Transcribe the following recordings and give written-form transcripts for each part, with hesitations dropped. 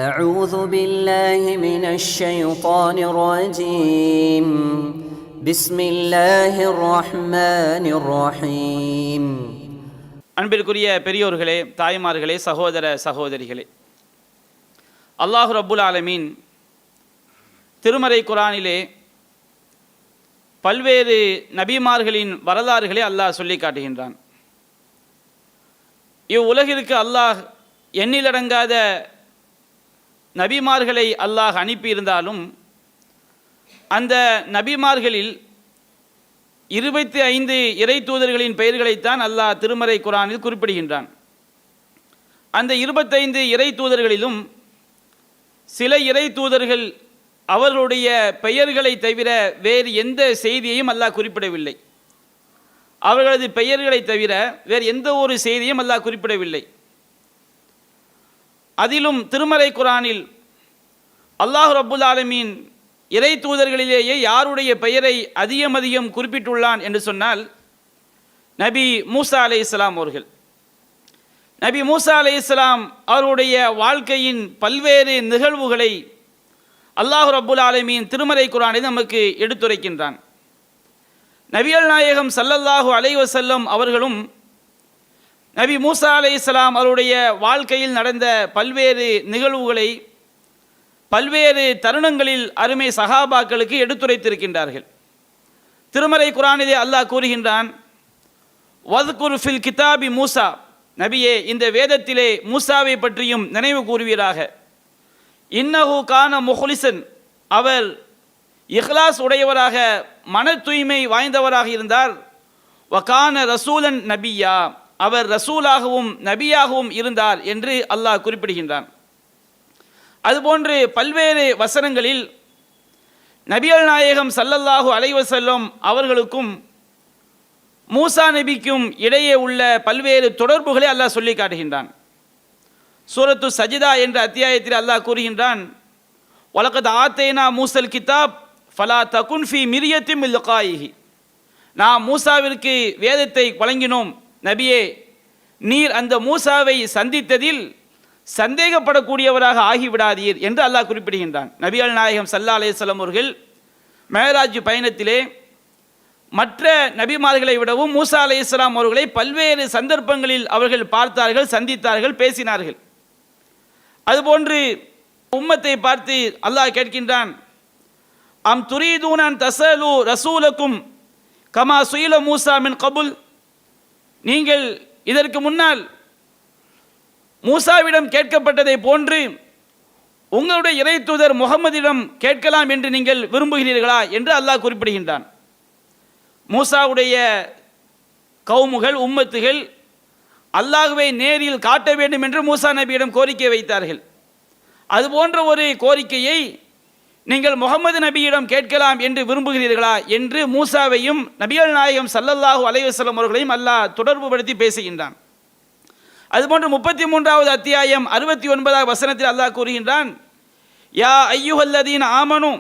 أعوذ بالله من الشيطان الرجيم بسم الله الرحمن الرحيم. அன்பிற்குரிய பெரியோர்களே, தாய்மார்களே, சகோதர சகோதரிகளே, அல்லாஹ் ரப்புல் ஆலமீன் திருமறை குர்ஆனிலே பல்வேறு நபிமார்களின் வரலாறுகளை அல்லாஹ் சொல்லி காட்டுகின்றான். இவ்வுலகிற்கு அல்லாஹ் எண்ணிலடங்காத நபிமார்களை அல்லாஹ் அனுப்பியிருந்தாலும் அந்த நபிமார்களில் 25 இறை தூதர்களின் பெயர்களைத்தான் அல்லாஹ் திருமறை குர்ஆனில் குறிப்பிடுகின்றான். அந்த 25 இறை தூதர்களிலும் சில இறை தூதர்கள் அவர்களுடைய பெயர்களை தவிர வேறு எந்த செய்தியையும் அல்லாஹ் குறிப்பிடவில்லை. அவர்களது பெயர்களை தவிர வேறு எந்த ஒரு செய்தியும் அல்லாஹ் குறிப்பிடவில்லை. அதிலும் திருமறை குர்ஆனில் அல்லாஹ் ரப்புல் ஆலமீன் இறை தூதர்களிலேயே யாருடைய பெயரை அதிகம் குறிப்பிட்டுள்ளான் என்று சொன்னால் நபி மூசா அலைஹிஸ்ஸலாம் அவர்கள். நபி மூசா அலைஹிஸ்ஸலாம் அவருடைய வாழ்க்கையின் பல்வேறு நிகழ்வுகளை அல்லாஹ் ரப்புல் ஆலமீன் திருமறை குர்ஆனில் நமக்கு எடுத்துரைக்கின்றான். நபிகள் நாயகம் ஸல்லல்லாஹு அலைஹி வஸல்லம் அவர்களும் நபி மூசா அலைஹிஸ்ஸலாம் அவருடைய வாழ்க்கையில் நடந்த பல்வேறு நிகழ்வுகளை பல்வேறு தருணங்களில் அருமை சஹாபாக்களுக்கு எடுத்துரைத்திருக்கின்றார்கள். திருமறை குர்ஆனிலே அல்லாஹ் கூறுகின்றான், வத்குர் ஃபில் கிதாபி மூசா, நபியே இந்த வேதத்திலே மூசாவை பற்றியும் நினைவு கூறுவீராக. இன்னஹு கான முஹ்லிசன், அவர் இஹ்லாஸ் உடையவராக மன தூய்மை வாய்ந்தவராக இருந்தார். வகான ரசூலன் நபியா, அவர் ரசூலாகவும் நபியாகவும் இருந்தார் என்று அல்லாஹ் குறிப்பிடுகின்றான். அதுபோன்று பல்வேறு வசனங்களில் நபிகள் நாயகம் ஸல்லல்லாஹு அலைஹி வஸல்லம் அவர்களுக்கும் மூசா நபிக்கும் இடையே உள்ள பல்வேறு தொடர்புகளை அல்லாஹ் சொல்லி காட்டுகின்றான். சூரத்து சஜிதா என்ற அத்தியாயத்தில் அல்லாஹ் கூறுகின்றான், வலகத் ஆத்தைனா மூசல் கிதாப் ஃபலா தகுன் ஃபி மிரியத்தின் மின் லிகாயிஹி, நாம் மூசாவிற்கு வேதத்தை வழங்கினோம், நபியே நீர் அந்த மூசாவை சந்தித்ததில் சந்தேகப்படக்கூடியவராக ஆகிவிடாதீர் என்று அல்லாஹ் குறிப்பிடுகின்றான். நபிகள் நாயகம் ஸல்லல்லாஹு அலைஹி வஸல்லம் அவர்கள் மேராஜ் பயணத்திலே மற்ற நபிமார்களை விடவும் மூசா அலைஹிஸ்ஸலாம் அவர்களை பல்வேறு சந்தர்ப்பங்களில் அவர்கள் பார்த்தார்கள், சந்தித்தார்கள், பேசினார்கள். அதுபோன்று உம்மத்தை பார்த்து அல்லாஹ் கேட்கின்றான், அம் துரீதூன அன் தஸலு ரசூலக்கும் கமா சுயில மூசா மின் கபுல், நீங்கள் இதற்கு முன்னால் மூசாவிடம் கேட்கப்பட்டதை போன்று உங்களுடைய இறை தூதர் முகமதிடம் கேட்கலாம் என்று நீங்கள் விரும்புகிறீர்களா என்று அல்லாஹ் குறிப்பிடுகின்றான். மூசாவுடைய கவுமுகள், உம்மத்துகள் அல்லாஹ்வை நேரில் காட்ட வேண்டும் என்று மூசா நபியிடம் கோரிக்கை வைத்தார்கள். அதுபோன்ற ஒரு கோரிக்கையை நீங்கள் முகமது நபியிடம் கேட்கலாம் என்று விரும்புகிறீர்களா என்று மூசாவையும் நபிகள் நாயகம் ஸல்லல்லாஹு அலைஹி வஸல்லம் அவர்களையும் அல்லாஹ் தொடர்பு படுத்தி பேசுகின்றான். அதுபோன்று 33வது அத்தியாயம் 69வது வசனத்தில் அல்லாஹ் கூறுகின்றான், யா ஐயுஹல்லதீன ஆமனு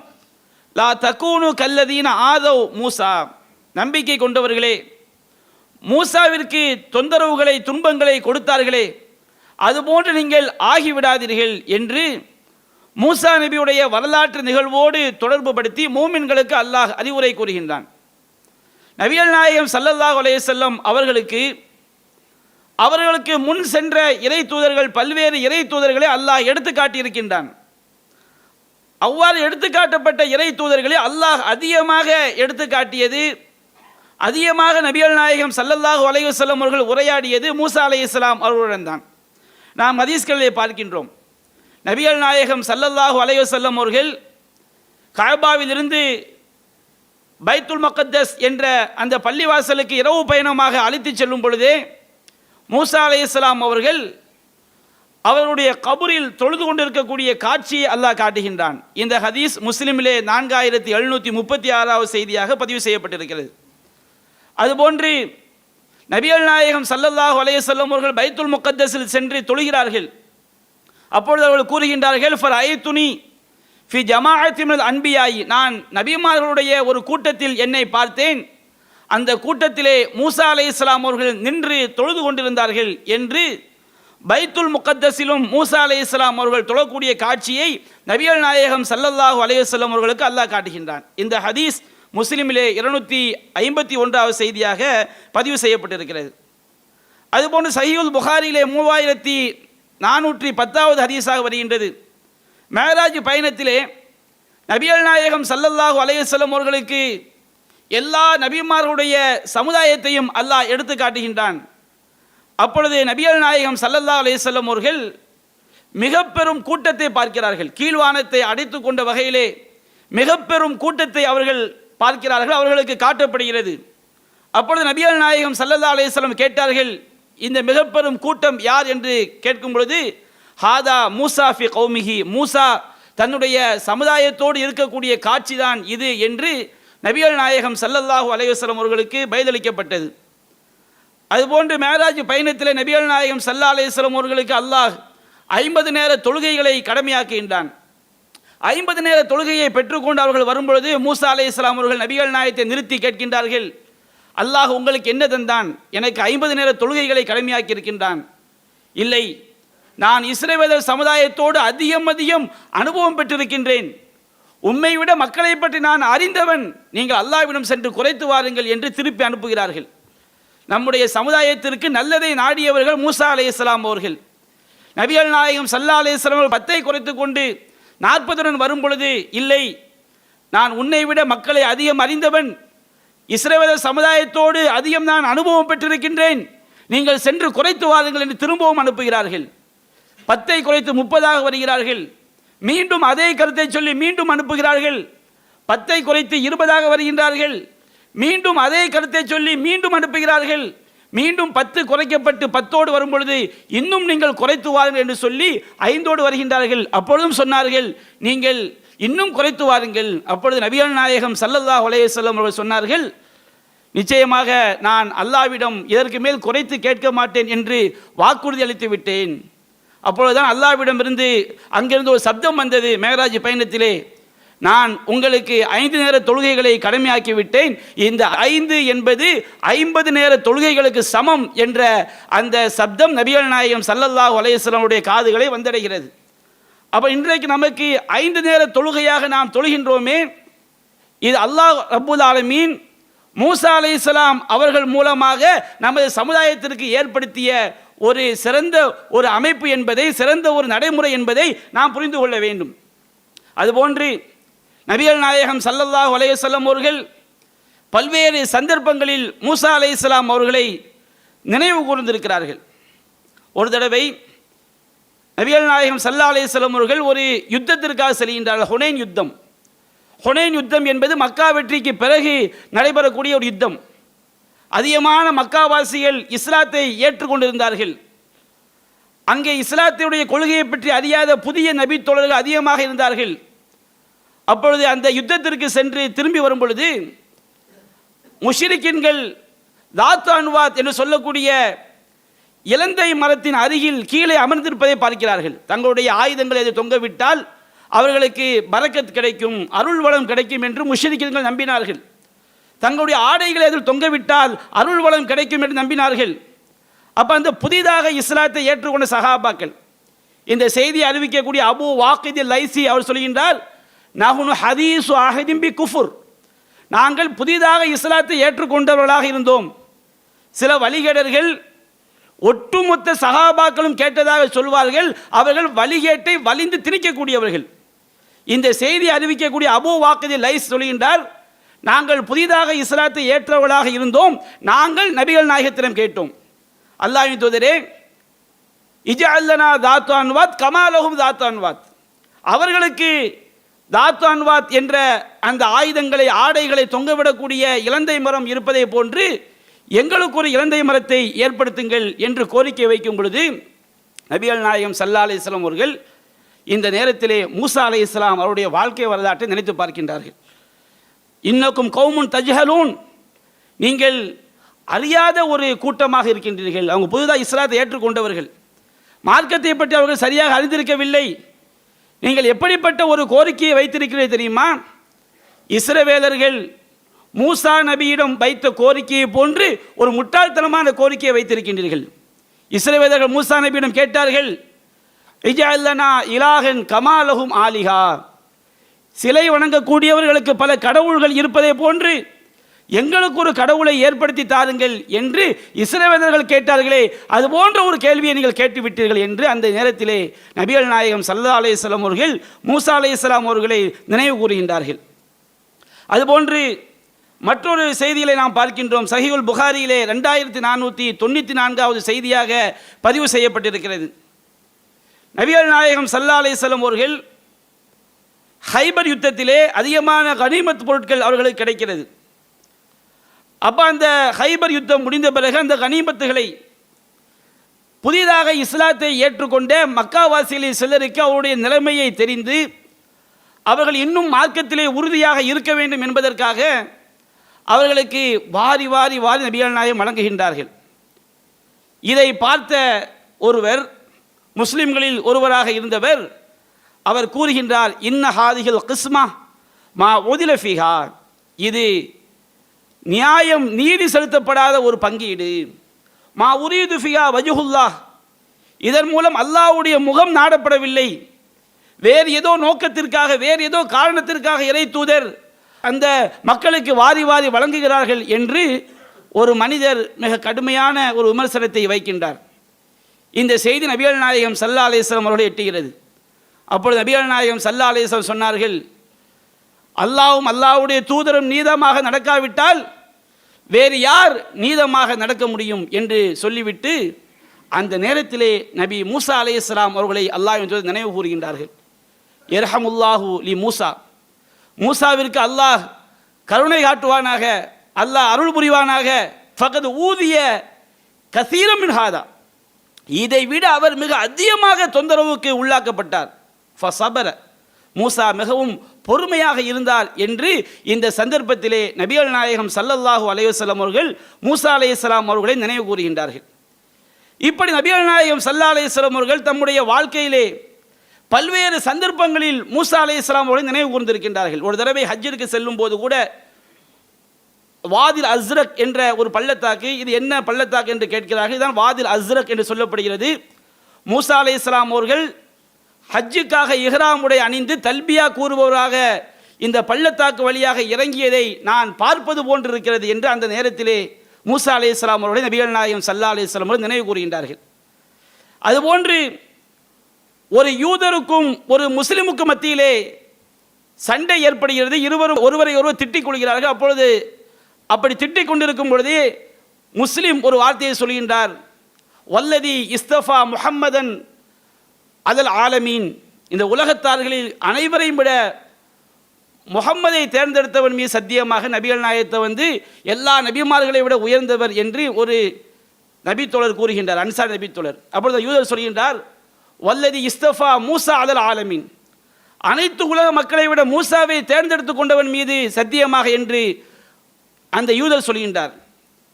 லா தகூனு கல்லதீன ஆதவ் மூசா, நம்பிக்கை கொண்டவர்களே, மூசாவிற்கு தொந்தரவுகளை துன்பங்களை கொடுத்தார்களே அதுபோன்று நீங்கள் ஆகிவிடாதீர்கள் என்று மூசா நபியுடைய வரலாற்று நிகழ்வோடு தொடர்பு படுத்தி மூமின்களுக்கு அல்லாஹ் அறிவுரை கூறுகின்றான். நபிகள் நாயகம் ஸல்லல்லாஹு அலைஹி வஸல்லம் அவர்களுக்கு முன் சென்ற இறை தூதர்கள் பல்வேறு இறை தூதர்களை அல்லாஹ் எடுத்து காட்டியிருக்கின்றான். அவ்வாறு எடுத்துக்காட்டப்பட்ட இறை தூதர்களை அல்லாஹ் அதிகமாக எடுத்து காட்டியது, அதிகமாக நபிகள் நாயகம் ஸல்லல்லாஹு அலைஹி வஸல்லம் அவர்கள் உரையாடியது மூசா அலைஹிஸ்ஸலாம் அவர்களுடன் தான். நாம் ஹதீஸ்களிலே பார்க்கின்றோம், நபிகள் நாயகம் ஸல்லல்லாஹு அலைஹி வஸல்லம் அவர்கள் கஅபாவிலிருந்து பைத்துல் முகத்தஸ் என்ற அந்த பள்ளிவாசலுக்கு இரவு பயணமாக அழைத்து செல்லும் பொழுதே மூசா அலைஹிஸ்ஸலாம் அவர்கள் அவருடைய கபரில் தொழுது கொண்டிருக்கக்கூடிய காட்சியை அல்லாஹ் காட்டுகின்றான். இந்த ஹதீஸ் முஸ்லிமிலே 4736வது செய்தியாக பதிவு செய்யப்பட்டிருக்கிறது. அதுபோன்று நபிகள் நாயகம் ஸல்லல்லாஹு அலைஹி வஸல்லம் அவர்கள் பைத்துல் முகத்தஸில் சென்று தொழுகிறார்கள். அப்பொழுது அவர்கள் கூறுகின்றார்கள், ஃபரைதுனி ஃபி ஜமாஅத்தி மினல் அன்பியாயி, நான் நபிமார்களுடைய ஒரு கூட்டத்தில் என்னை பார்த்தேன், அந்த கூட்டத்திலே மூசா அலைஹிஸ்ஸலாம் அவர்கள் நின்று தொழுது கொண்டிருந்தார்கள் என்று பைத்துல் முகத்தஸிலும் மூசா அலைஹிஸ்ஸலாம் அவர்கள் தொழக்கூடிய காட்சியை நபிகள் நாயகம் ஸல்லல்லாஹு அலைஹி வஸல்லம் அவர்களுக்கு அல்லாஹ் காட்டுகின்றான். இந்த ஹதீஸ் முஸ்லிமிலே 251வது செய்தியாக பதிவு செய்யப்பட்டிருக்கிறது. அதுபோன்று சஹீஹுல் புகாரியிலே 3410வது ஹதீஸாக வருகின்றது. மேராஜ் பயணத்திலே நபிகள் நாயகம் ஸல்லல்லாஹு அலைஹி வஸல்லம் அவர்களுக்கு எல்லா நபிமார்களுடைய சமுதாயத்தையும் அல்லாஹ் எடுத்து காட்டுகின்றான். அப்பொழுது நபிகள் நாயகம் ஸல்லல்லாஹு அலைஹி வஸல்லம் அவர்கள் மிக பெரும் கூட்டத்தை பார்க்கிறார்கள். கீழ்வானத்தை அடைத்து கொண்ட வகையிலே மிக பெரும் கூட்டத்தை அவர்கள் பார்க்கிறார்கள், அவர்களுக்கு காட்டப்படுகிறது. அப்பொழுது நபிகள் நாயகம் ஸல்லல்லாஹு அலைஹி வஸல்லம் கேட்டார்கள், இந்த மிக பெரும் கூட்டம் யார் என்று கேட்கும் பொழுது, ஹாதா மூசா ஃபி கௌமிஹி, மூசா தன்னுடைய சமுதாயத்தோடு இருக்கக்கூடிய காட்சிதான் இது என்று நபிகள் நாயகம் ஸல்லல்லாஹு அலைஹி வஸல்லம் அவர்களுக்கு பதிலளிக்கப்பட்டது. அதுபோன்று மேராஜ் பயணத்தில் நபிகள் நாயகம் ஸல்லல்லாஹு அலைஹி வஸல்லம் அவர்களுக்கு அல்லாஹ் 50 நேர தொழுகைகளை கடமையாக்குகின்றான். 50 நேர தொழுகையை பெற்றுக்கொண்டு அவர்கள் வரும்பொழுது மூசா அலைஹிஸ்ஸலாம் அவர்கள் நபிகள் நாயகத்தை நிறுத்தி கேட்கின்றார்கள், அல்லாஹ் உங்களுக்கு என்ன தந்தான்? எனக்கு 50 நேர தொழுகைகளை கடமையாக்கி இருக்கின்றான். இல்லை, நான் இஸ்ரவேலர் சமுதாயத்தோடு அதிகம் அனுபவம் பெற்றிருக்கின்றேன். உம்மை விட மக்களை பற்றி நான் அறிந்தவன். நீங்கள் அல்லாஹ்விடம் சென்று குறைத்து வாருங்கள் என்று திருப்பி அனுப்புகிறார்கள். நம்முடைய சமுதாயத்திற்கு நல்லதை நாடியவர்கள் மூசா அலைஹிஸ்ஸலாம் அவர்கள். நபிகள் நாயகம் ஸல்லல்லாஹு அலைஹி வஸல்லம் 10ஐ குறைத்து கொண்டு 40 வரும் பொழுது, இல்லை, நான் உன்னை விட மக்களை அதிகம் அறிந்தவன், இஸ்ரவேலர் சமுதாயத்தோடு அதிகம் நான் அனுபவம் பெற்றிருக்கின்றேன், நீங்கள் சென்று குறைத்து வாருங்கள் என்று திரும்பவும் அனுப்புகிறார்கள். 10ஐ குறைத்து 30ஆக வருகிறார்கள். மீண்டும் அதே கருத்தை சொல்லி மீண்டும் அனுப்புகிறார்கள். 10ஐ குறைத்து 20ஆக வருகின்றார்கள். மீண்டும் அதே கருத்தை சொல்லி மீண்டும் அனுப்புகிறார்கள். மீண்டும் 10 குறைக்கப்பட்டு 10ஓடு வரும் பொழுது இன்னும் நீங்கள் குறைத்து வாருங்கள் என்று சொல்லி 5ஓடு வருகின்றார்கள். அப்பொழுதும் சொன்னார்கள், நீங்கள் இன்னும் குறைத்து வாருங்கள். அப்பொழுது நபிகள் நாயகம் ஸல்லல்லாஹு அலைஹி வஸல்லம் அவர்கள் சொன்னார்கள், நிச்சயமாக நான் அல்லாஹ்விடம் இதற்கு மேல் குறைத்து கேட்க மாட்டேன் என்று வாக்குறுதி அளித்து விட்டேன். அப்பொழுதுதான் அல்லாஹ்விடமிருந்து அங்கிருந்து ஒரு சப்தம் வந்தது மேராஜ் பயணத்திலே, நான் உங்களுக்கு 5 நேர தொழுகைகளை கடமையாக்கி விட்டேன், இந்த 5 என்பது 50 நேர தொழுகைகளுக்கு சமம் என்ற அந்த சப்தம் நபிகள் நாயகம் ஸல்லல்லாஹு அலைஹி வஸல்லம் உடைய காதுகளை வந்தடைகிறது. அப்போ இன்றைக்கு நமக்கு 5 நேர தொழுகையாக நாம் தொழுகின்றோமே, இது அல்லாஹ் ரப்புல் ஆலமீன் மூசா அலைஹிஸ்ஸலாம் அவர்கள் மூலமாக நமது சமுதாயத்திற்கு ஏற்படுத்திய ஒரு சிறந்த ஒரு அமைப்பு என்பதை, சிறந்த ஒரு நடைமுறை என்பதை நாம் புரிந்து கொள்ள வேண்டும். அதுபோன்று நபிகள் நாயகம் ஸல்லல்லாஹு அலைஹி வஸல்லம் அவர்கள் பல்வேறு சந்தர்ப்பங்களில் மூசா அலைஹிஸ்ஸலாம் அவர்களை நினைவு கூர்ந்திருக்கிறார்கள். ஒரு தடவை நபிகள் நாயகம் ஸல்லல்லாஹு அலைஹி வஸல்லம் அவர்கள் ஒரு யுத்தத்திற்காக செல்கின்றார்கள். ஹுனைன் யுத்தம். ஹுனைன் யுத்தம் என்பது மக்கா வெற்றிக்கு பிறகு நடைபெறக்கூடிய ஒரு யுத்தம். அதிகமான மக்காவாசிகள் இஸ்லாத்தை ஏற்றுக்கொண்டிருந்தார்கள். அங்கே இஸ்லாத்தினுடைய கொள்கையை பற்றி அறியாத புதிய நபி தோழர்கள் அதிகமாக இருந்தார்கள். அப்பொழுது அந்த யுத்தத்திற்கு சென்று திரும்பி வரும் பொழுது முஷ்ரிக்கின்கள் தாத் அன்வாத் என்று சொல்லக்கூடிய இலந்தை மரத்தின் அருகில் கீழே அமர்ந்திருப்பதை பார்க்கிறார்கள். தங்களுடைய ஆயுதங்களை அதை தொங்கவிட்டால் அவர்களுக்கு பரக்கத் கிடைக்கும், அருள் வளம் கிடைக்கும் என்று முஷ்ரிக்கின்கள் நம்பினார்கள். தங்களுடைய ஆடைகளை அதில் தொங்கவிட்டால் அருள் வளம் கிடைக்கும் என்று நம்பினார்கள். அப்போ அந்த புதிதாக இஸ்லாத்தை ஏற்றுக்கொண்ட சஹாபாக்கள், இந்த செய்தியை அறிவிக்கக்கூடிய அபு வாக்கித் லைசி அவர் சொல்கின்றார், நஹ்னு ஹதீஸு அஹதின் பி குஃபுர், நாங்கள் புதிதாக இஸ்லாத்தை ஏற்றுக்கொண்டவர்களாக இருந்தோம். சில வழிகேடர்கள் ஒட்டுமொத்த சஹாபாக்களும் கேட்டதாக சொல்வார்கள், அவர்கள் வழிகேட்டை வலிந்து திணிக்கக்கூடியவர்கள். இந்த செய்தி அறிவிக்கக்கூடிய அபு வாக்கித் லைஸ் சொல்கின்றார், நாங்கள் புதிதாக இஸ்லாத்தை ஏற்றவர்களாக இருந்தோம், நாங்கள் நபிகள் நாயகத்திடம் கேட்டோம், அல்லாஹ்வின் தூதரே, இஜஅல் லனா தாத்து அன்வாத் கமா லஹும் தாத்து அன்வாத், அவர்களுக்கு தாத்து அன்வாத் என்ற அந்த ஆயுதங்களை ஆடைகளை தொங்கவிடக்கூடிய இலந்தை மரம் இருப்பதை போன்று எங்களுக்கு ஒரு இலந்தை மரத்தை ஏற்படுத்துங்கள் என்று கோரிக்கை வைக்கும் பொழுது நபிகள் நாயகம் ஸல்லல்லாஹு அலைஹி வஸல்லம் அவர்கள் இந்த நேரத்திலே மூசா அலைஹிஸ்ஸலாம் அவருடைய வாழ்க்கை வரலாற்றை நினைத்து பார்க்கின்றார்கள். இன்னக்கும் கௌமுன் தஜ்ஹலூன், நீங்கள் அறியாத ஒரு கூட்டமாக இருக்கின்றீர்கள். அவங்க புதிதாக இஸ்லாத்தை ஏற்றுக்கொண்டவர்கள், மார்க்கத்தை பற்றி அவர்கள் சரியாக அறிந்திருக்கவில்லை. நீங்கள் எப்படிப்பட்ட ஒரு கோரிக்கையை வைத்திருக்கிறீர்கள் தெரியுமா? இஸ்ரவேலர்கள் மூசா நபியிடம் வைத்த கோரிக்கையை போன்று ஒரு முட்டாள்தனமான கோரிக்கையை வைத்திருக்கின்றீர்கள். இஸ்ரவேலர்கள் மூசா நபியிடம் கேட்டார்கள், இஜஅல் லனா இலாஹன் கமா லஹும் ஆலிஹா, சிலை வணங்கக்கூடியவர்களுக்கு பல கடவுள்கள் இருப்பதை போன்று எங்களுக்கு ஒரு கடவுளை ஏற்படுத்தி தாருங்கள் என்று இஸ்ரவேலர்கள் கேட்டார்களே, அது போன்ற ஒரு கேள்வியை நீங்கள் கேட்டுவிட்டீர்கள் என்று அந்த நேரத்திலே நபிகள் நாயகம் ஸல்லல்லாஹு அலைஹி வஸல்லம் அவர்கள் மூசா அலைஹிஸ்ஸலாம் அவர்களை நினைவு கூறுகின்றார்கள். அதுபோன்று மற்றொரு செய்தியிலே நாம் பார்க்கின்றோம். சஹீஹுல் புகாரியிலே 2494வது செய்தியாக பதிவு செய்யப்பட்டிருக்கிறது. நபிகள் நாயகம் ஸல்லல்லாஹு அலைஹி வஸல்லம் அவர்கள் ஹைபர் யுத்தத்திலே அதிகமான கனிமத் பொருட்கள் அவர்களுக்கு கிடைக்கிறது. அப்போ அந்த ஹைபர் யுத்தம் முடிந்த பிறகு அந்த கனிமத்துகளை புதிதாக இஸ்லாத்தை ஏற்றுக்கொண்ட மக்காவாசிகளில் சிலருக்கு அவருடைய நிலைமையை தெரிந்து அவர்கள் இன்னும் மார்க்கத்திலே உறுதியாக இருக்க வேண்டும் என்பதற்காக அவர்களுக்கு வாரி வாரி வாரி நபிகள் நாயகம் வழங்குகின்றார்கள். இதை பார்த்த ஒருவர், முஸ்லிம்களில் ஒருவராக இருந்தவர், அவர் கூறுகின்றார், இன்ன ஹாதிஹில் கிஸ்மா மா உதில ஃபீஹா, இது நியாயம் நீதி செலுத்தப்படாத ஒரு பங்கீடு. மா உரீது ஃபியா வஜ்ஹுல்லாஹ், இதன் மூலம் அல்லாஹ்வுடைய முகம் நாடப்படவில்லை, வேறு ஏதோ நோக்கத்திற்காக வேறு ஏதோ காரணத்திற்காக இறை தூதர் அந்த மக்களுக்கு வாரி வாரி வழங்குகிறார்கள் என்று ஒரு மனிதர் மிக கடுமையான ஒரு விமர்சனத்தை வைக்கின்றார். இந்த செய்தி நபிகள் நாயகம் ஸல்லல்லாஹு அலைஹி வஸல்லம் அவர்களை எட்டுகிறது. அப்பொழுது நபிகள் நாயகம் ஸல்லல்லாஹு அலைஹி வஸல்லம் சொன்னார்கள், அல்லாஹ்வும் அல்லாஹ்வுடைய தூதரும் நீதமாக நடக்காவிட்டால் வேறு யார் நீதமாக நடக்க முடியும் என்று சொல்லிவிட்டு அந்த நேரத்திலே நபி மூசா அலைஹிஸ்ஸலாம் அவர்களை அல்லாஹ்வின் தூதர் நினைவு கூறுகின்றார்கள். இர்ஹமுல்லாஹு லி மூசா, மூசாவிற்கு அல்லாஹ் கருணை காட்டுவானாக, அல்லாஹ் அருள் புரிவானாக. ஃபகத் ஊதிய கசீரம் மின் ஹாதா, இதை விட அவர் மிக அதிகமாக தொந்தரவுக்கு உள்ளாக்கப்பட்டார். ஃபஸபர, மூசா மிகவும் பொறுமையாக இருந்தார் என்று இந்த சந்தர்ப்பத்திலே நபிகள் நாயகம் ஸல்லல்லாஹு அலைஹி வஸல்லம் அவர்கள் மூசா அலைஹிஸ்ஸலாம் அவர்களை நினைவு கூறுகின்றார்கள். இப்படி நபிகள் நாயகம் ஸல்லல்லாஹு அலைஹி வஸல்லம் அவர்கள் தம்முடைய வாழ்க்கையிலே பல்வேறு சந்தர்ப்பங்களில் மூசா அலைஹிஸ்ஸலாம் அவர்களை நினைவு கூர்ந்திருக்கின்றார்கள். ஒரு தடவை ஹஜ்ஜிற்கு செல்லும் போது கூட வாதில் அஸ்ரக் என்ற ஒரு பள்ளத்தாக்கு, இது என்ன பள்ளத்தாக்கு என்று கேட்கிறார்கள். இதுதான் வாதில் அஸ்ரக் என்று சொல்லப்படுகிறது. மூசா அலைஹிஸ்ஸலாம் அவர்கள் ஹஜ்ஜுக்காக இஹ்ராமுடைய அணிந்து தல்பியா கூறுபவராக இந்த பள்ளத்தாக்கு வழியாக இறங்கியதை நான் பார்ப்பது போன்றிருக்கிறது என்று அந்த நேரத்திலே மூசா அலைஹிஸ்ஸலாம் அவர்களை நபிகள் நாயகம் ஸல்லல்லாஹு அலைஹி வஸல்லம் அவர்கள் நினைவு கூறுகின்றார்கள். அதுபோன்று ஒரு யூதருக்கும் ஒரு முஸ்லிமுக்கும் மத்தியிலே சண்டை ஏற்படுகிறது. இருவரும் ஒருவரை ஒருவர் திட்டிக் கொள்கிறார்கள். அப்பொழுது அப்படி திட்டிக் கொண்டிருக்கும் பொழுது முஸ்லிம் ஒரு வார்த்தையை சொல்கின்றார், வல்லதி இஸ்தஃபா முஹம்மதன் அதல் ஆலமீன், இந்த உலகத்தார்களில் அனைவரையும் விட முஹம்மதை தேர்ந்தெடுத்தவன் மீது சத்தியமாக நபிகள் நாயகத்தை எல்லா நபிமார்களை விட உயர்ந்தவர் என்று ஒரு நபித்தோழர் கூறுகின்றார், அன்சார் நபித்தோழர். அப்பொழுது யூதர் சொல்கின்றார், வல்லதி இஸ்தஃபா மூசா அதல் ஆலமீன், அனைத்து உலக மக்களை விட மூசாவை தேர்ந்தெடுத்து கொண்டவன் மீது சத்தியமாக என்று அந்த யூதர் சொல்கின்றார்.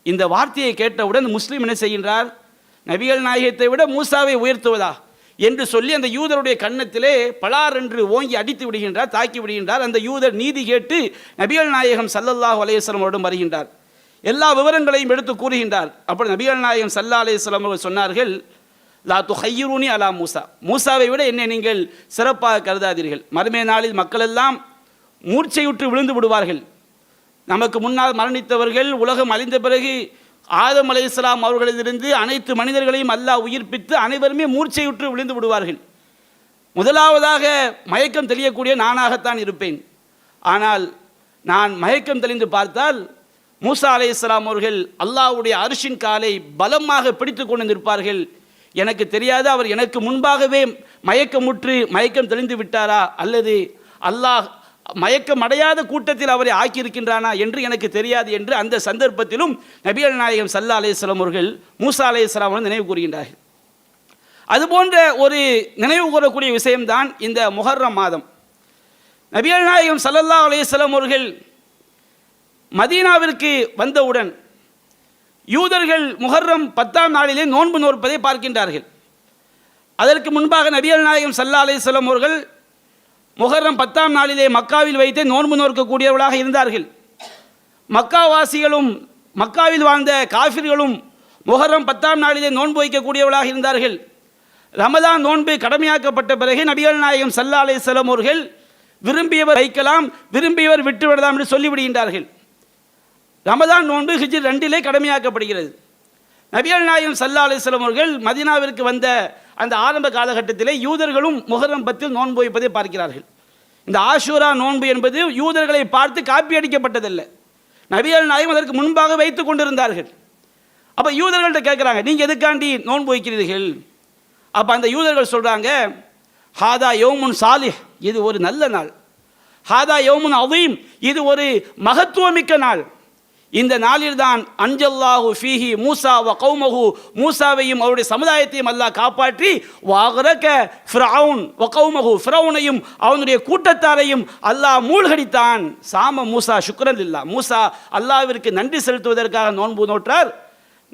இந்த வார்த்தையை கேட்டவுடன் முஸ்லீம் என்ன செய்கின்றார், நபிகள் நாயகத்தை விட மூசாவை உயர்த்துவதா என்று சொல்லி அந்த யூதருடைய கன்னத்திலே பலார் என்று ஓங்கி அடித்து விடுகின்றார், தாக்கி விடுகின்றார். அந்த யூதர் நீதி கேட்டு நபிகள் நாயகம் ஸல்லல்லாஹு அலைஹி வஸல்லம் அவரிடம் வருகின்றார். எல்லா விவரங்களையும் எடுத்து கூறுகின்றார். அப்படி நபிகள் நாயகம் ஸல்லல்லாஹு அலைஹி வஸல்லம் அவர்கள் சொன்னார்கள், லா துஹய்யிரூனி அலா மூசா, மூசாவை விட என்னை நீங்கள் சிறப்பாக கருதாதீர்கள். மறுமை நாளில் மக்களெல்லாம் மூர்ச்சையுற்று விழுந்து விடுவார்கள். நமக்கு முன்னால் மரணித்தவர்கள் உலகம் அழிந்த பிறகு ஆதம் அலைஹிஸ்ஸலாம் அவர்களிலிருந்து அனைத்து மனிதர்களையும் அல்லாஹ் உயிர்ப்பித்து அனைவருமே மூர்ச்சையுற்று விழுந்து விடுவார்கள். முதலாவதாக மயக்கம் தெளியக்கூடிய நானாகத்தான் இருப்பேன். ஆனால் நான் மயக்கம் தெளிந்து பார்த்தால் மூசா அலைஹிஸ்ஸலாம் அவர்கள் அல்லாஹ்வுடைய அர்ஷின் காலை பலமாக பிடித்து கொண்டு நிற்பார்கள். எனக்கு தெரியாது அவர் எனக்கு முன்பாகவே மயக்கம் தெளிந்து விட்டாரா அல்லது அல்லாஹ் மயக்கம் அடையாத கூட்டத்தில் அவரை ஆக்கியிருக்கின்றானா என்று எனக்கு தெரியாது என்று அந்த சந்தர்ப்பத்திலும் நபிகள் நாயகம் ஸல்லல்லாஹு அலைஹி வஸல்லம் அவர்கள் மூசா அலைஹிஸ்ஸலாம் அவர்கள் நினைவு கூறுகின்றார்கள். அதுபோன்ற ஒரு நினைவு கூறக்கூடிய விஷயம்தான் இந்த முஹர்ரம் மாதம். நபிகள் நாயகம் ஸல்லல்லாஹு அலைஹி வஸல்லம் அவர்கள் மதீனாவிற்கு வந்தவுடன் யூதர்கள் முஹர்ரம் 10ஆம் நாளிலே நோன்பு நோற்பதை பார்க்கின்றார்கள். அதற்கு முன்பாக நபிகள் நாயகம் ஸல்லல்லாஹு அலைஹி வஸல்லம் அவர்கள் முஹர்ரம் 10ஆம் நாளிலே மக்காவில் வைத்து நோன்பு நோக்கக்கூடியவர்களாக இருந்தார்கள். மக்காவாசிகளும் மக்காவில் வாழ்ந்த காஃபிர்களும் முஹர்ரம் 10ஆம் நாளிலே நோன்பு வைக்கக்கூடியவர்களாக இருந்தார்கள். ரமதான் நோன்பு கடமையாக்கப்பட்ட பிறகு நபிகள் நாயகம் ஸல்லல்லாஹு அலைஹி வஸல்லம் அவர்கள் விரும்பியவர் வைக்கலாம், விரும்பியவர் விட்டுவிடலாம் என்று சொல்லிவிடுகின்றார்கள். ரமதான் நோன்பு ஹிஜ்ரி 2 கடமையாக்கப்படுகிறது. நபிகள் நாயகம் ஸல்லல்லாஹு அலைஹி வஸல்லம் அவர்கள் மதீனாவிற்கு வந்த அந்த ஆரம்ப காலகட்டத்திலே யூதர்களும் முஹர்ரம் 10 நோன்பு வைப்பதை பார்க்கிறார்கள். இந்த ஆஷூரா நோன்பு என்பது யூதர்களை பார்த்து காப்பி அடிக்கப்பட்டதல்ல, நபிகள் நாயகம் அதற்கு முன்பாக வைத்துக் கொண்டிருந்தார்கள். அப்போ யூதர்கள்ட்ட கேட்குறாங்க, நீங்கள் எதுக்காண்டி நோன்பு வைக்கிறீர்கள்? அப்போ அந்த யூதர்கள் சொல்கிறாங்க, ஹாதா யௌமுன் சாலிஹ், இது ஒரு நல்ல நாள். ஹாதா யௌமுன் அதீம், இது ஒரு மகத்துவமிக்க நாள். இந்த நாளில் தான் அன்ஜல்லாஹு ஃபீஹி மூசா வ கௌமஹு, மூசாவையும் அவருடைய சமுதாயத்தையும் அல்லாஹ் காப்பாற்றி, வஅக்ரக ஃபிரௌன் வ கௌமஹு, ஃபிரௌனையும் அவனுடைய கூட்டத்தாரையும் அல்லாஹ் மூழ்கடித்தான். சாம மூசா ஷுக்ரன் லில்லாஹ், மூசா அல்லாஹ்விற்கு நன்றி செலுத்துவதற்காக நோன்பு நோற்றார்,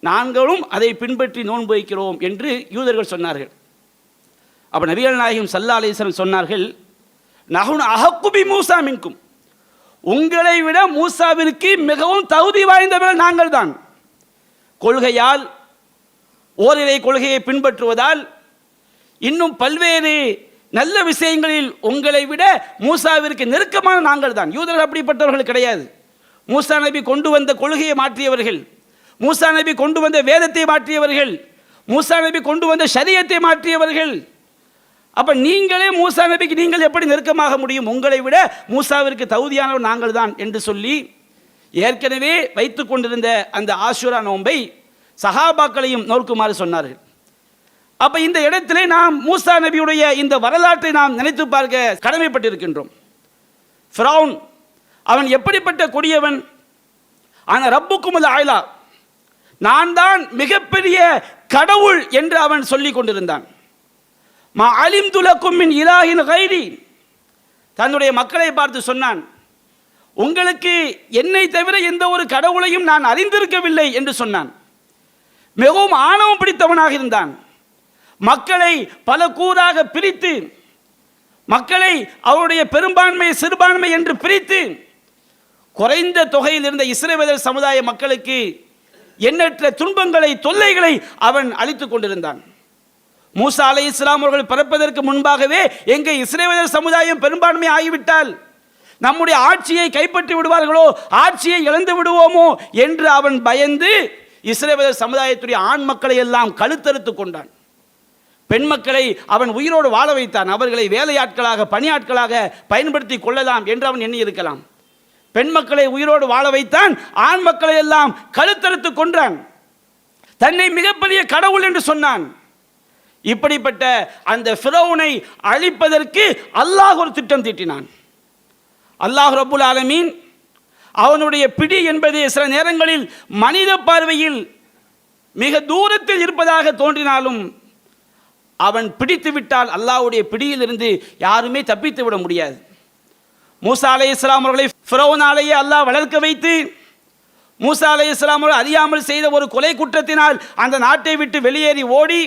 நாங்களும் அதை பின்பற்றி நோன்பு வைக்கிறோம் என்று யூதர்கள் சொன்னார்கள். அப்போ நபிகள் நாயகம் ஸல்லல்லாஹு அலைஹி வஸல்லம் சொன்னார்கள், நஹ்னு அஹக்கு பி மூசா மின்கும், உங்களை விட மூசாவிற்கு மிகவும் தகுதி வாய்ந்தவர்கள் நாங்கள் தான். கொள்கையால், ஓரிரை கொள்கையை பின்பற்றுவதால், இன்னும் பல்வேறு நல்ல விஷயங்களில் உங்களை விட மூசாவிற்கு நெருக்கமான நாங்கள் தான். யூதர்கள் அப்படிப்பட்டவர்கள் கிடையாது. மூசா நபி கொண்டு வந்த கொள்கையை மாற்றியவர்கள், மூசா நபி கொண்டு வந்த வேதத்தை மாற்றியவர்கள், மூசா நபி கொண்டு வந்த ஷரியத்தை மாற்றியவர்கள். அப்போ நீங்களே மூசா நபிக்கு நீங்கள் எப்படி நெருக்கமாக முடியும்? உங்களை விட மூசாவிற்கு தகுதியானவர் நாங்கள் தான் என்று சொல்லி ஏற்கனவே வைத்து கொண்டிருந்த அந்த ஆஷூரா நோன்பை சஹாபாக்களையும் நோக்குமாறு சொன்னார்கள். அப்போ இந்த இடத்திலே நாம் மூசா நபியுடைய இந்த வரலாற்றை நாம் நினைத்து பார்க்க கடமைப்பட்டிருக்கின்றோம். ஃபிரௌன் அவன் எப்படிப்பட்ட கொடியவன்? ஆனால் ரப்புக்குமுல் ஆயிலா, நான் தான் மிகப்பெரிய கடவுள் என்று அவன் சொல்லிக் கொண்டிருந்தான். மா அலிம்து லக்கும் மின் இலாஹின் கைரி, தன்னுடைய மக்களை பார்த்து சொன்னான், உங்களுக்கு என்னை தவிர எந்த ஒரு கடவுளையும் நான் அறிந்திருக்கவில்லை என்று சொன்னான். மிகவும் ஆணவம் பிடித்தவனாக இருந்தான். மக்களை பல கூறாக பிரித்து, மக்களை அவருடைய பெரும்பான்மை சிறுபான்மை என்று பிரித்து, குறைந்த தொகையில் இருந்த இஸ்ரவேலர் சமுதாய மக்களுக்கு எண்ணற்ற துன்பங்களை தொல்லைகளை அவன் அளித்துக் கொண்டிருந்தான். மூசா அலைஹிஸ்ஸலாம் அவர்கள் பிறப்பதற்கு முன்பாகவே எங்கே இஸ்ரவேலர் சமுதாயம் பெரும்பான்மை ஆகிவிட்டால் நம்முடைய ஆட்சியை கைப்பற்றி விடுவார்களோ, ஆட்சியை இழந்து விடுவோமோ என்று அவன் பயந்து இஸ்ரவேலர் சமுதாயத்துடைய ஆண் மக்களை எல்லாம் கழுத்தறுத்து கொண்டான். பெண் மக்களை அவன் உயிரோடு வாழ வைத்தான். அவர்களை வேலையாட்களாக பணியாட்களாக பயன்படுத்தி கொள்ளலாம் என்று அவன் எண்ணி இருக்கலாம். பெண் மக்களை உயிரோடு வாழ வைத்தான், ஆண் மக்களை எல்லாம் கழுத்தறுத்து கொன்றான். தன்னை மிகப்பெரிய கடவுள் என்று சொன்னான். இப்படிப்பட்ட அந்த ஃபிரௌனை அழிப்பதற்கு அல்லாஹ் ஒரு திட்டம் தீட்டினான். அல்லாஹ் ரப்புல் ஆலமீன் அவனுடைய பிடி என்பது சில நேரங்களில் மனித பார்வையில் மிக தூரத்தில் இருப்பதாக தோன்றினாலும் அவன் பிடித்து விட்டால் அல்லாஹ்வுடைய பிடியிலிருந்து யாருமே தப்பித்து விட முடியாது. மூசா அலைஹிஸ்ஸலாம் அவர்களை ஃபிரௌனாலேயே அல்லாஹ் வளர்க்க வைத்து, மூசா அலைஹிஸ்ஸலாம் அவர்கள் அறியாமல் செய்த ஒரு கொலை குற்றத்தினால் அந்த நாட்டை விட்டு வெளியேறி ஓடி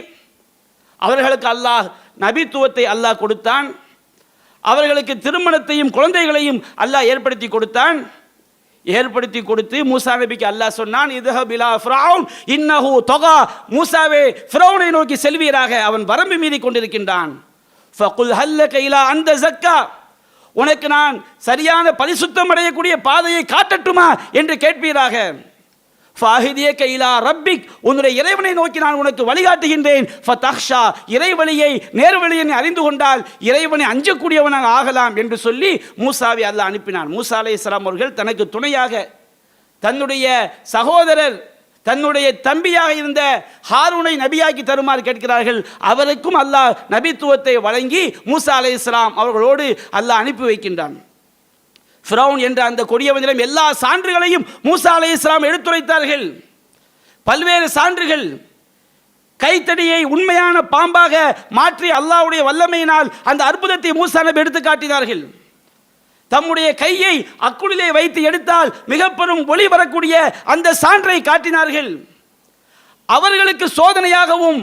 அவர்களுக்கு அல்லாஹ் நபித்துவத்தை அல்லாஹ் கொடுத்தான். அவர்களுக்கு திருமணத்தையும் குழந்தைகளையும் அல்லாஹ் ஏற்படுத்தி கொடுத்தான். ஏற்படுத்தி கொடுத்து மூசா நபிக்கு அல்லாஹ் சொன்னான், இத்ஹப் இலா ஃபிரௌன் இன்னஹு தகா, மூசாவே ஃபிரௌனை நோக்கி செல்வீராக, அவன் வரம்பு மீறி கொண்டிருக்கின்றான். ஃபகுல் ஹல்லக இலா அந்த ஜக்கா, உனக்கு நான் சரியான பரிசுத்தம் அடையக்கூடிய பாதையை காட்டட்டுமா என்று கேட்பீராக. ஃபாஹிதியக இலா ரப்பிக், உன்னுடைய இறைவனை நோக்கி நான் உனக்கு வழிகாட்டுகின்றேன். ஃபதஹ்ஷா, இறைவழியை நேர்வழியை அறிந்து கொண்டால் இறைவனை அஞ்சக்கூடியவனாக ஆகலாம் என்று சொல்லி மூசாவை அல்லாஹ் அனுப்பினான். மூசா அலைஹிஸ்ஸலாம் அவர்கள் தனக்கு துணையாக தன்னுடைய சகோதரர், தன்னுடைய தம்பியாக இருந்த ஹாரூனை நபியாக்கி தருமாறு கேட்கிறார்கள். அவருக்கும் அல்லாஹ் நபித்துவத்தை வழங்கி மூசா அலைஹிஸ்ஸலாம் அவர்களோடு அல்லாஹ் அனுப்பி வைக்கின்றான். ஃபிரௌன் என்ற அந்த கொடியவனிடம் எல்லா சான்றுகளையும் மூசா அலைஹிஸ்ஸலாம் எடுத்துரைத்தார்கள். பல்வேறு சான்றுகள். கைத்தடியை உண்மையான பாம்பாக மாற்றி அல்லாஹ்வுடைய வல்லமையினால் அந்த அற்புதத்தை மூசா நபி எடுத்து காட்டினார்கள். தம்முடைய கையை அக்குளிலே வைத்து எடுத்தால் மிக பெரும் ஒளி வரக்கூடிய அந்த சான்றை காட்டினார்கள். அவர்களுக்கு சோதனையாகவும்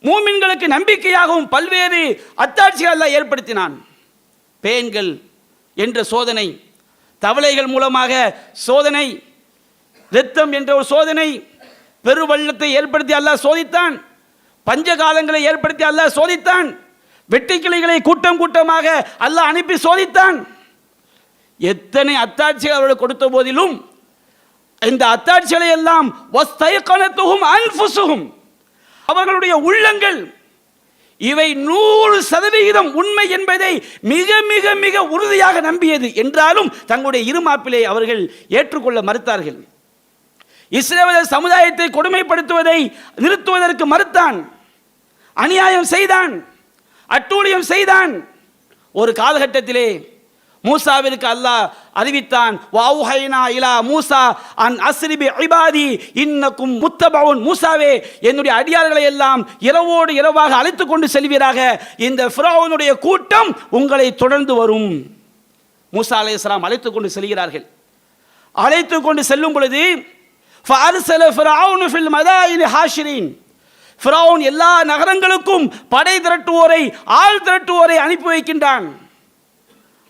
மூமின்களுக்கு நம்பிக்கையாகவும் பல்வேறு அத்தாட்சிகள் அல்லாஹ் ஏற்படுத்தினான். பேன்கள் என்ற சோதனை, தவளைகள் மூலமாக சோதனை, இரத்தம் என்ற ஒரு சோதனை, பெருவெள்ளத்தை ஏற்படுத்தி அல்லாஹ் சோதித்தான், பஞ்ச காலங்களை ஏற்படுத்தி அல்லாஹ் சோதித்தான், வெட்டி கிளைகளை கூட்டம் கூட்டமாக அல்லாஹ் அனுப்பி சோதித்தான். எத்தனை அத்தாட்சிகள் அவர்கள் கொடுத்த போதிலும் இந்த அத்தாட்சிகளை எல்லாம் அவர்களுடைய உள்ளங்கள் இவை 100% உண்மை என்பதை மிக மிக மிக உறுதியாக நம்பியது. என்றாலும் தங்களுடைய இருமாப்பிலே அவர்கள் ஏற்றுக்கொள்ள மறுத்தார்கள். இஸ்ரவேல் சமுதாயத்தை கொடுமைப்படுத்துவதை நிறுத்துவதற்கு மறுத்தான், அநியாயம் செய்தான், அட்டூழியம் செய்தான். ஒரு காலகட்டத்திலே மூசாவிற்கு அல்லாஹ் அறிவித்தான், வௌஹைனா இலா மூசா அன் அஸ்ரி பி இபாதி இன்னக்கும் முத்தபவுன். மூசாவே, என்னுடைய அடியார்களை எல்லாம் இரவோடு இரவாக அழைத்துக் கொண்டு செல்வீராக, இந்த ஃபிரௌனுடைய கூட்டம் உங்களை தொடர்ந்து வரும். மூசா அலைஹிஸ்ஸலாம் அழைத்துக் கொண்டு செல்கிறார்கள். அழைத்துக் கொண்டு செல்லும் பொழுது ஃபஅர்ஸல ஃபிரௌனு ஃபில் மதாயினி ஹாஷிரீன், ஃபிரௌன் எல்லா நகரங்களுக்கும் படை திரட்டுவோரை, ஆள் திரட்டுவோரை அனுப்பி வைக்கின்றான்.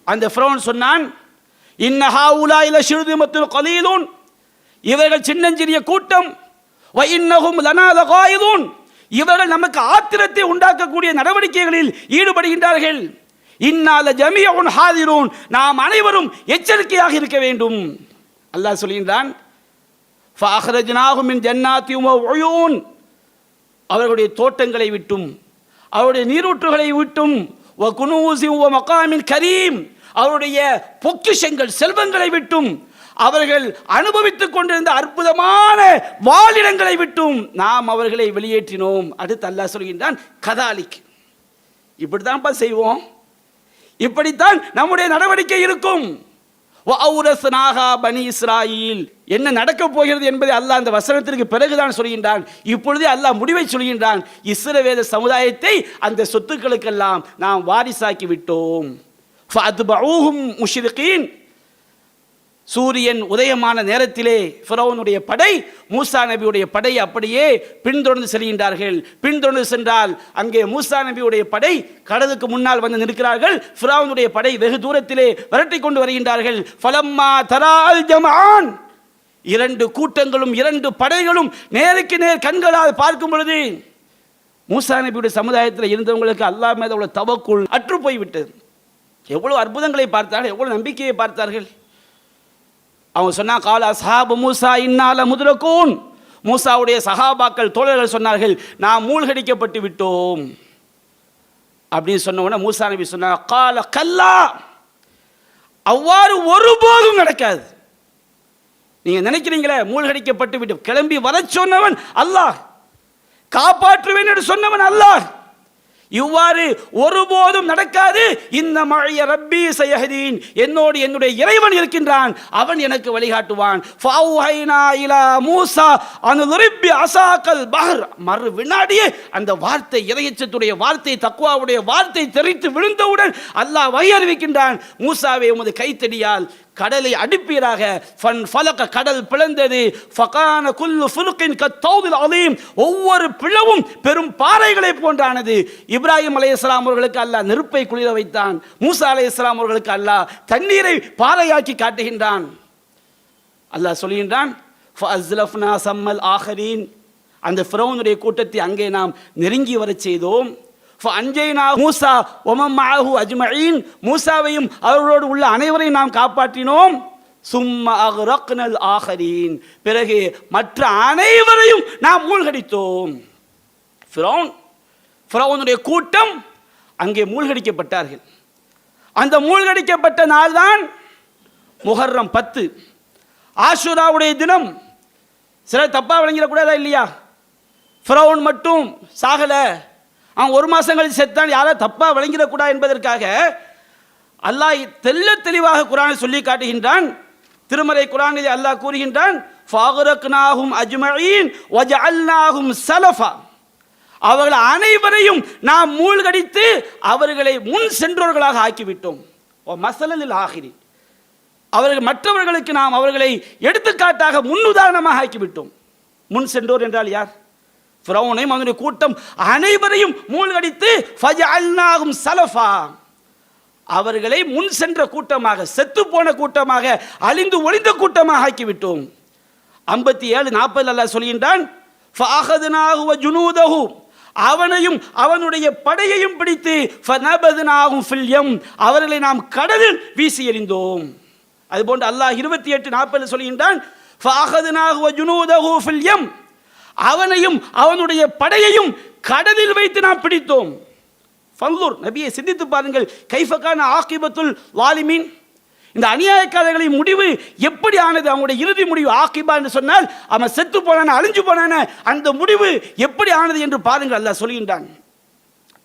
அந்த ஃபிரௌன் சொன்னான், இன்ன ஹாஉலாஇ லஷிர்திமத்துல் கலீலுன், இவர்கள் சின்னஞ்சிறிய கூட்டம், வ இன்னஹும் லனா லகாயிதுன், இவர்கள் நமக்கு ஆத்திரத்தை உண்டாக்கக்கூடிய நடவடிக்கைகளில் ஈடுபடுகின்றார்கள். இன்னா லஜமீஉன் ஹாதிரூன், நாம் அனைவரும் எச்சரிக்கையாக இருக்க வேண்டும். அல்லாஹ் சொல்கின்றான், ஃபஅக்ரஜ்னாஹும் மின் ஜன்னாத்தின் வ உயூன், அவர்களுடைய தோட்டங்களை விட்டும் அவருடைய நீரூற்றுகளை விட்டும், வ குனூஸின் வ மகாமின் கரீம், அவருடைய பொக்கிஷங்கள் செல்வங்களை விட்டும், அவர்கள் அனுபவித்துக் கொண்டிருந்த அற்புதமான வாழிடங்களை விட்டும் நாம் அவர்களை வெளியேற்றினோம். அடுத்து அல்லாஹ் சொல்கின்றான், கதாலிக், இப்படித்தான்ப்பா செய்வோம், இப்படித்தான் நம்முடைய நடவடிக்கை இருக்கும். பனி இஸ்ராயில், என்ன நடக்க போகிறது என்பதை அல்லாஹ் அந்த வசனத்திற்கு பிறகுதான் சொல்கின்றான். இப்பொழுதே அல்லாஹ் முடிவை சொல்கின்றான், இஸ்ரவேல் சமுதாயத்தை அந்த சொத்துக்களுக்கெல்லாம் நாம் வாரிசாக்கி விட்டோம். ஃபஅத்பஊஹும் முஷ்ரிகீன், சூரியன் உதயமான நேரத்திலே ஃபிரௌனுடைய படை மூசா நபியுடைய படை அப்படியே பின்தொடர்ந்து செல்கின்றார்கள். பின்தொடர்ந்து சென்றால் அங்கே மூசா நபியுடைய படை கடலுக்கு முன்னால் வந்து நிற்கிறார்கள். ஃபிரௌனுடைய படை வெகு தூரத்திலே விரட்டி கொண்டு வருகின்றார்கள். ஃபலம்மா தரால் ஜமான், இரண்டு கூட்டங்களும் இரண்டு படைகளும் நேருக்கு நேர் கண்களால் பார்க்கும் பொழுது மூசா நபியுடைய சமுதாயத்தில் இருந்தவங்களுக்கு அல்லாஹ் மீது அவ்வளவு தவக்குள் அற்று போய்விட்டது. எவ்வளவு அற்புதங்களை பார்த்தார்கள், எவ்வளவு நம்பிக்கையை பார்த்தார்கள். அவங்க சொன்னா, கால அஸ்ஹாபு மூசா இன்னால முத்ரகூன், மூசாவுடைய சஹாபாக்கள் தோழர்கள் சொன்னார்கள், நாம் மூழ்கடிக்கப்பட்டு விட்டோம் அப்படின்னு சொன்ன உடனே மூசா நபி சொன்னார், கால கல்லா, அவ்வாறு ஒருபோதும் நடக்காது. நீங்க நினைக்கிறீங்களே மூழ்கடிக்கப்பட்டு விட்டு, கிளம்பி வர சொன்னவன் அல்லாஹ், காப்பாற்றுவேன் என்று சொன்னவன் அல்லாஹ், இவ்வாறு ஒருபோதும் நடக்காது. இந்த மழைய ரப்பி சயஹதீன், என்னோடு என்னுடைய இறைவன் இருக்கின்றான், அவன் எனக்கு வழிகாட்டுவான். ஃபௌஹைனா இலா மூசா அன்துரிபி அஸாக்கல் பஹர், மறு வினாடியே அந்த வார்த்தை, இறையச்சத்துடைய வார்த்தை, தக்வாவுடைய வார்த்தை தெரித்து விழுந்தவுடன் அல்லாஹ் வகை அறிவிக்கின்றான், மூசாவே உமது கைத்தடியால் கடலை அடிப்பீராக. ஃபன் ஃபலக, கடல் பிளந்தது. ஃபகான குல்லு ஃபுலுகின் கத்தௌதில் அலீம், ஒவ்வொரு பிளவும் பெரும் பாறைகளை போன்றானது. இப்ராஹிம் அலைஹிஸ்ஸலாம் அவர்களுக்கு அல்லாஹ் நெருப்பை குளிர வைத்தான். மூசா அலைஹிஸ்ஸலாம் அவர்களுக்கு அல்லாஹ் தண்ணீரை பாறையாக்கி காட்டுகின்றான். அல்லாஹ் சொல்கின்றான், ஃபஅஸ்லஃப்னா சம்மல் ஆஹரீன், அந்த ஃபிரௌனுடைய கூட்டத்தை அங்கே நாம் நெருங்கி வர செய்தோம். ஃபஅன்ஜைனா மூசா வமன் மஅஹு அஜ்மஈன், மூசாவையும் அவர்களோடு உள்ள அனைவரையும் நாம் காப்பாற்றினோம். சும்ம அக்ரக்னல் ஆஹரீன், பிறகு மற்ற அனைவரையும் நாம் மூழ்கடித்தோம். ஃபிரௌனுடைய கூட்டம் அங்கே மூழ்கடிக்கப்பட்டார்கள். அந்த மூழ்கடிக்கப்பட்ட நாள் தான் முஹர்ரம் 10, ஆஷுராவுடைய தினம். சிலர் தப்பா விளங்கிடக்கூடாதா இல்லையா? ஃபிரௌன் மட்டும் சாகல, அவன் 1 மாசம் கழிச்சு செத்தான், யாராவது தப்பா விளங்கிடக்கூடாது என்பதற்காக அல்லாஹ் தெல்ல தெளிவாக குர்ஆனை சொல்லி காட்டுகின்றான். திருமறை குர்ஆனில் அல்லாஹ் கூறுகின்றான், ஃபஅக்ரக்னாஹும் அஜ்மஈன் வஜஅல்னாஹும் ஸலஃபா, அவர்கள் அனைவரையும் நாம் மூழ்கடித்து அவர்களை முன் சென்றவர்களாக ஆக்கிவிட்டோம். மஸலலில் ஆகிரின், அவர்கள் மற்றவர்களுக்கு நாம் அவர்களை எடுத்துக்காட்டாக முன்னுதாரணமாக ஆக்கிவிட்டோம். முன் சென்றோர் என்றால் யார்? ஃபிரௌனையும் அவனுடைய கூட்டம் அனைவரையும் மூழ்கடித்து ஃபஜஅல்னாஹும் ஸலஃபா, அவர்களை முன் சென்ற கூட்டமாக, செத்து போன கூட்டமாக, அழிந்து ஒளிந்த கூட்டமாக ஆக்கிவிட்டோம். 57:40 அல்லாஹ் சொல்கின்றான், ஃபஅഖதுனாஹு வஜுனூதஹு, அவனையும் அவனுடைய படையையும் பிடித்து ஃபநபதுனாஹும் ஃபில் யம், அவர்களை நாம் கடலில் வீசி எறிந்தோம். அதுபோன்று அல்லாஹ் 28:40 சொல்கின்றான், ஃபஅഖதுனாஹு வஜுனூதஹு ஃபில் யம், அவனையும் அவனுடைய படையையும் கடலில் வைத்து நாம் பிடித்தோம். ஃபன்துர், நபியை சிந்தித்து பாருங்கள், கைஃபகான ஆகிபத்துல் வாலிமீன், இந்த அநியாயக்காரர்களின் முடிவு எப்படி ஆனது, அவங்களுடைய இறுதி முடிவு. ஆகிபா என்று சொன்னால் அவன் செத்து போனான, அழிஞ்சு போனான, அந்த முடிவு எப்படி ஆனது என்று பாருங்கள். அல்லாஹ் சொல்கின்றான்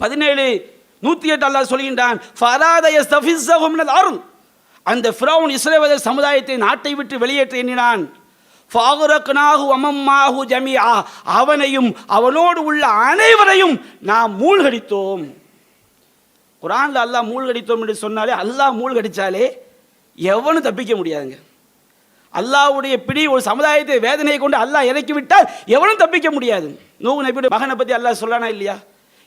17:108 அல்லாஹ் சொல்கின்றான், ஃபஅராத யஸ்தஃபிஸ்ஸஹும் மினல் அர்த், அந்த ஃபிரௌன் இஸ்ரவேல் சமுதாயத்தை நாட்டை விட்டு வெளியேற்ற எண்ணினான். ஃபஅக்ரக்னாஹு வமம்மாஹு ஜமீஆ, அவனையும் அவனோடு உள்ள அனைவரையும் நாம் மூழ்கடித்தோம். குர்ஆன்ல அல்லாஹ் மூழ்கடித்தோம் என்று சொன்னாலே, அல்லாஹ் மூழ்கடிச்சாலே எவனும் தப்பிக்க முடியாதுங்க. அல்லாஹ்வுடைய பிடி ஒரு சமுதாயத்தை வேதனையை கொண்டு அல்லாஹ் இறக்கி விட்டால் எவனும் தப்பிக்க முடியாது. நூஹ் நபியுடைய மகனை பற்றி அல்லாஹ் சொல்லானா இல்லையா?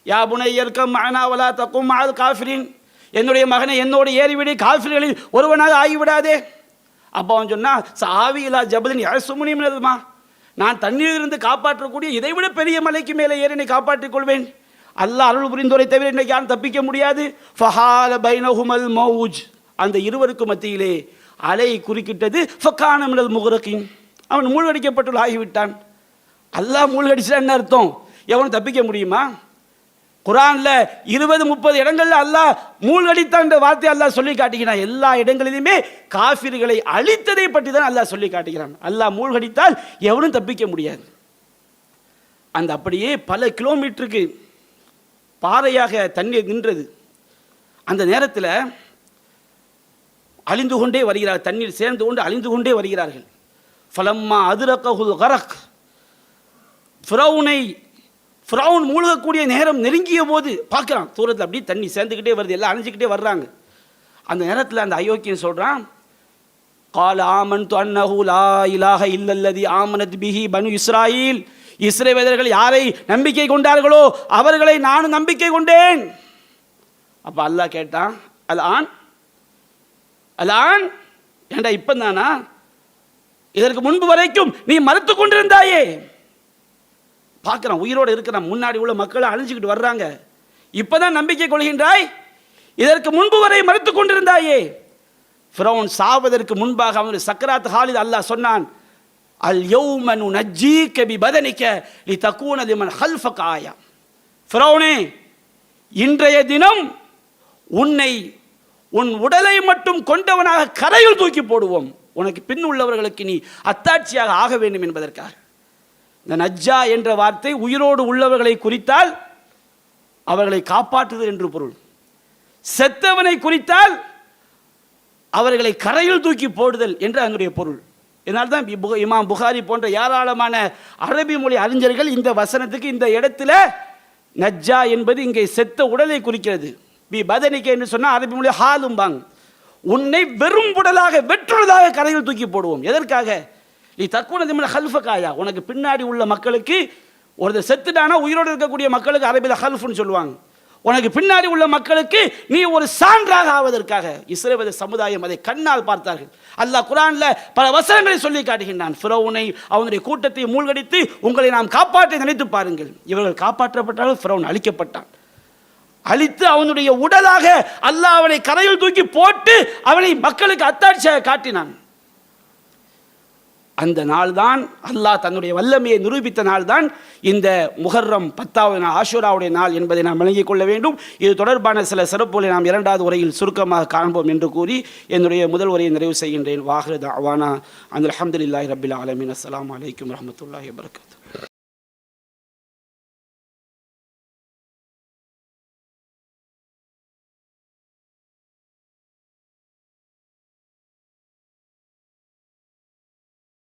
யா புனையர்க்கம் மஅனா வலா தகும் மஅல் காஃபிரின், என்னுடைய மகனை என்னோடு ஏறிவிடு, காஃபிர்களில் ஒருவனாக ஆகிவிடாதே. அப்போ அவன் சொன்னா, சாவி இலா ஜபலின் யஸுமுனி மினல்மா, நான் தண்ணீரிலிருந்து காப்பாற்றக்கூடிய இதைவிட பெரிய மலைக்கு மேலே ஏறி என்னை காப்பாற்றிக் கொள்வேன். அல்லாஹ் அருள் புரிந்தோரை தவிர இன்னைக்கு யாரும் தப்பிக்க முடியாது. ஃபஹால பைனஹுமல் மௌஜ், அந்த இருவருக்கு மத்தியிலே அலை குறுக்கிட்டது. ஃபகான மினல் முக்ரகின், அவன் மூழ்கடிக்கப்பட்டு ஆகிவிட்டான். அல்லாஹ் மூழ்கடிச்சான்னு அர்த்தம், எவனும் தப்பிக்க முடியுமா? குர்ஆன்ல 20-30 இடங்கள்ல அல்லாஹ் மூழ்கடித்தான் என்ற வார்த்தை அல்லாஹ் சொல்லி காட்டுகிறான். எல்லா இடங்களிலுமே காஃபிர்களை அழித்ததை பற்றி தான் அல்லாஹ் சொல்லி காட்டுகிறான். அல்லாஹ் மூழ்கடித்தால் எவனும் தப்பிக்க முடியாது. அந்த அப்படியே பல கிலோமீட்டருக்கு பாறையாக தண்ணீர் நின்றது. அந்த நேரத்தில் அழிந்து கொண்டே வருகிறார், தண்ணீர் சேர்ந்து கொண்டு அழிந்து கொண்டே வருகிறார்கள். ஃபலம்மா அதுரக்கஹுல் கரக், ஃபிரௌன் மூழ்கக்கூடிய நேரம் நெருங்கிய போது பார்க்குறான், தூரத்தில் அப்படியே தண்ணி சேர்ந்துக்கிட்டே வருது, எல்லாம் அழிஞ்சிக்கிட்டே வர்றாங்க. அந்த நேரத்தில் அந்த அயோக்கியன் சொல்கிறான், கால ஆமன்து அன்னஹு லா இலாஹ இல்லல்லதி ஆமனத் பிஹி பனு இஸ்ராயில், இஸ்ரவேலர்கள் யாரை நம்பிக்கை கொண்டார்களோ அவர்களை நானும் நம்பிக்கை கொண்டேன். அப்போ அல்லாஹ் கேட்டான், அலான் ஏண்டா இப்போ தானா, இதற்கு முன்பு வரைக்கும் நீ மறுத்து கொண்டிருந்தாயே. பார்க்குறான், உயிரோடு இருக்கிறான், முன்னாடி உள்ள மக்களை அழிஞ்சிக்கிட்டு வர்றாங்க, இப்போதான் நம்பிக்கை கொள்கின்றாய், இதற்கு முன்பு வரை மறுத்து கொண்டிருந்தாயே. ஃபிரௌன் சாவதற்கு முன்பாக அவனுடைய சக்கராத் ஹாலில் அல்லாஹ் சொன்னான், அல் யௌம நுனஜ்ஜீக பிபதனிக லிதகூன லிமன் ஹல்ஃபக ஆயா. ஃபிரௌனே, இன்றைய தினம் உன்னை உன் உடலை மட்டும் கொண்டவனாக கரையில் தூக்கி போடுவோம், உனக்கு பின் உள்ளவர்களுக்கு நீ அத்தாட்சியாக ஆக வேண்டும் என்பதற்காக. இந்த நஜ்ஜா என்ற வார்த்தை உயிரோடு உள்ளவர்களை குறித்தால் அவர்களை காப்பாற்றுதல் என்று பொருள், செத்தவனை குறித்தால் அவர்களை கரையில் தூக்கி போடுதல் என்று அதனுடைய பொருள். இதனால்தான் இமாம் புகாரி போன்ற ஏராளமான அரபி மொழி அறிஞர்கள் இந்த வசனத்துக்கு இந்த இடத்துல நஜ்ஜா என்பது இங்கே செத்த உடலை குறிக்கிறது. பி பதனிக்க என்று சொன்னால் அரபி மொழி ஹாலும்பாங்க, உன்னை வெறும் உடலாக வெற்றுள்ளதாக கரையில் தூக்கி போடுவோம். எதற்காக? நீ தக்குனது ஹல்ஃபகாயா, உனக்கு பின்னாடி உள்ள மக்களுக்கு, ஒருத்தர் செத்துட்டானா உயிரோடு இருக்கக்கூடிய மக்களுக்கு அரபியில் ஹல்ஃப்னு சொல்லுவாங்க, உனக்கு பின்னாடி உள்ள மக்களுக்கு நீ ஒரு சான்றாக ஆவதற்காக இஸ்ரவேல் சமுதாயம் அதை கண்ணால் பார்த்தார்கள். அல்லாஹ் குர்ஆன்ல பல வசனங்களை சொல்லி காட்டுகின்றான். ஃபிரௌனை அவனுடைய கூட்டத்தை மூழ்கடித்து உங்களை நாம் காப்பாற்ற நினைத்து பாருங்கள். இவர்கள் காப்பாற்றப்பட்டாலும் ஃபிரௌன் அழிக்கப்பட்டான். அழித்து அவனுடைய உடலாக அல்லாஹ் அவனை கரையில் தூக்கி போட்டு அவனை மக்களுக்கு அத்தாட்சியாக காட்டினான். அந்த நாள் தான் அல்லாஹ் தன்னுடைய வல்லமையை நிரூபித்த நாள் தான் இந்த முஹர்ரம் 10வது நாள், ஆஷூராவுடைய நாள் என்பதை நாம் விளங்கிக் கொள்ள வேண்டும். இது தொடர்பான சில சிறப்புகளை நாம் 2வது உரையில் சுருக்கமாக காண்போம் என்று கூறி என்னுடைய முதல் உரையை நிறைவு செய்கின்றேன். வாஹிரு தஅவானா அல்ஹம்துலில்லாஹி ரப்பில் ஆலமீன். அஸ்ஸலாமு அலைக்கும் வரஹ்மத்துல்லாஹி வபரகாத்துஹு.